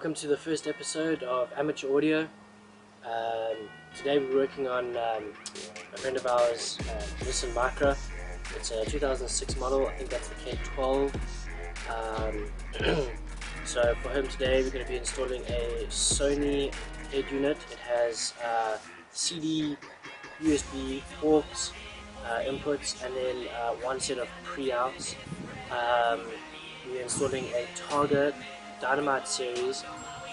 Welcome to the first episode of Amateur Audio. Today we're working on a friend of ours, Nissan Micra. It's a 2006 model, I think that's the K12. So for him today we're going to be installing a Sony head unit. It has CD, USB, aux inputs, and then one set of pre-outs. We're installing a Targa Dynamite series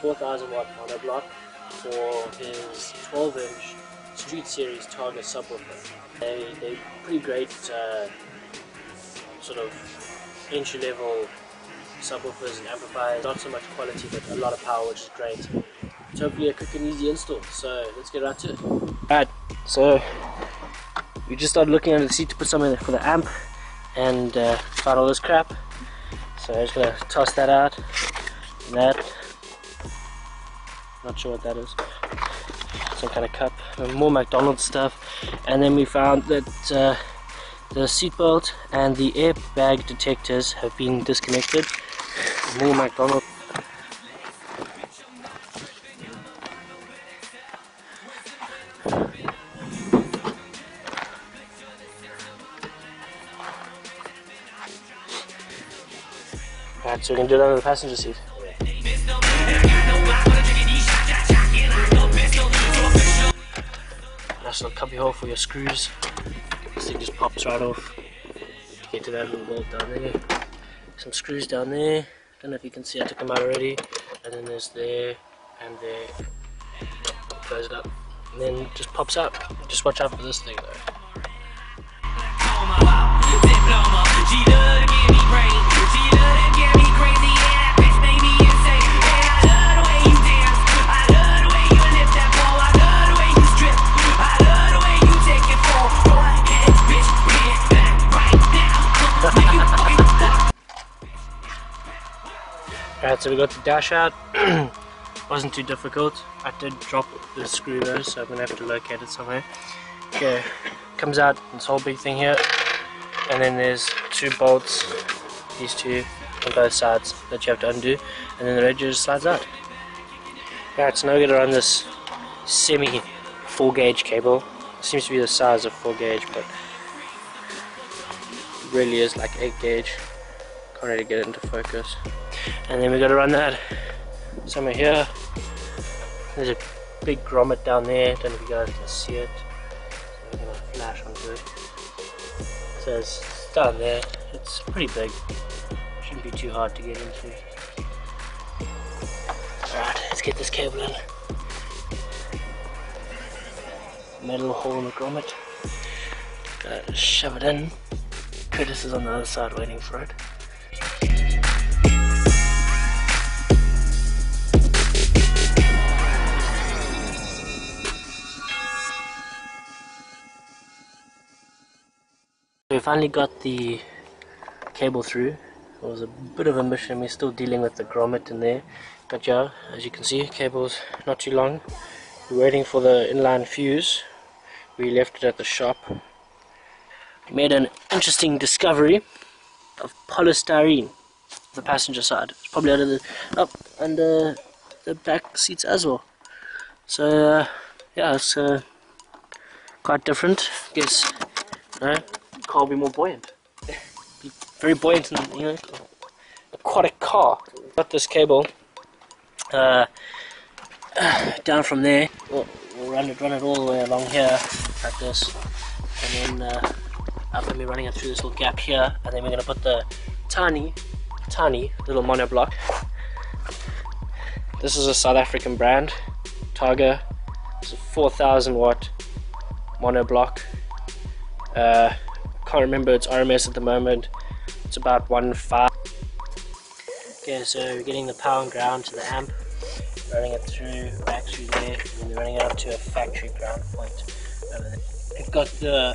4000 watt monoblock for his 12-inch Street Series Targa subwoofer. They're pretty great sort of entry-level subwoofers and amplifiers. Not so much quality, but a lot of power, which is great. It's hopefully a quick and easy install. So let's get right to it. Alright, so we just started looking under the seat to put something for the amp, and found all this crap. So I'm just gonna toss that out. That, not sure what that is, some kind of cup, more McDonald's stuff. And then we found that the seatbelt and the airbag detectors have been disconnected. More McDonald's. Alright, so we can do it under the passenger seat. Nice little cubby hole for your screws. This thing just pops right off to get to that little bolt down there. Some screws down there. Don't know if you can see, I took them out already. And then there's there and there. Close it up. And then it just pops out. Just watch out for this thing though. Alright, so we got the dash out. Wasn't too difficult. I did drop the screw though, so I'm gonna have to locate it somewhere. Okay, comes out this whole big thing here, and then there's two bolts, these two on both sides that you have to undo, and then the radiator just slides out. Alright, so now we're gonna run this semi 4 gauge cable. It seems to be the size of 4 gauge, but it really is like 8 gauge. Can't really get it into focus. And then we got to run that somewhere here. There's a big grommet down there. Don't know if you guys can see it. So I'm gonna flash onto it. So it's down there. It's pretty big. Shouldn't be too hard to get into. Alright, let's get this cable in. Metal hole in the grommet. Gotta shove it in. Curtis is on the other side waiting for it. We finally got the cable through. It was a bit of a mission. We're still dealing with the grommet in there. But yeah, as you can see, cable's not too long. We're waiting for the inline fuse. We left it at the shop. We made an interesting discovery of polystyrene on the passenger side. It's probably under the back seats as well. So yeah, it's quite different. I guess, car will be more buoyant. Be very buoyant and, you know, aquatic car. Got this cable down from there. We'll run it all the way along here like this, and then up and we're running it through this little gap here, and then we're going to put the tiny little monoblock. This is a South African brand, Targa. It's a 4000 watt monoblock. Can't remember its RMS at the moment. It's about 1.5. Okay, so we're getting the power and ground to the amp, running it back through there, and then running it up to a factory ground point over there. We've got the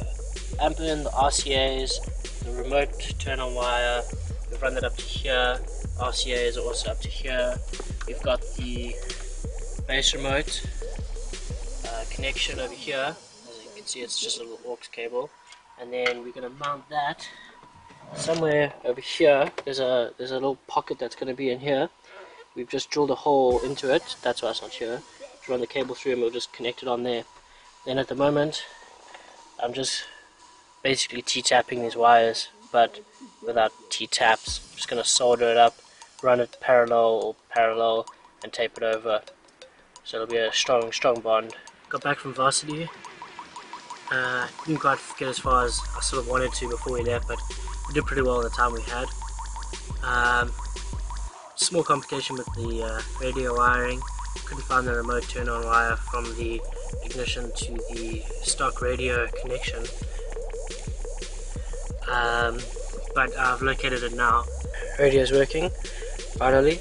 amp in, the RCAs, the remote turn on wire. We've run that up to here. RCAs are also up to here. We've got the base remote connection over here. As you can see, it's just a little aux cable. And then we're going to mount that somewhere over here. There's a little pocket that's going to be in here. we've just drilled a hole into it. That's why it's not here. To run the cable through, and we'll just connect it on there. Then at the moment, I'm just basically T-tapping these wires, but without T-taps. I'm just going to solder it up, run it parallel, and tape it over. So it'll be a strong bond. Got back from varsity. Didn't quite get as far as I sort of wanted to before we left, but we did pretty well in the time we had. Small complication with the radio wiring. Couldn't find the remote turn-on wire from the ignition to the stock radio connection. But I've located it now. Radio's working, finally.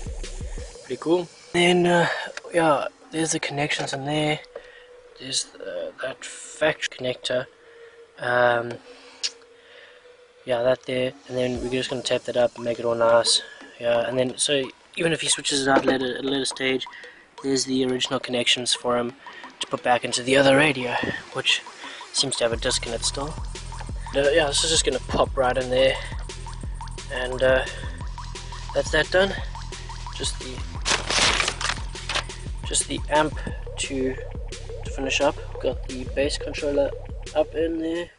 Pretty cool. Then, yeah, there's the connections in there. There's that factory connector. Yeah, that there. And then we're just going to tape that up and make it all nice. Yeah, and then, so even if he switches it out at a later stage, there's the original connections for him to put back into the other radio, which seems to have a disconnect still. Yeah, this is just going to pop right in there, and that's that done. Just the amp to finish up. Got the bass controller up in there.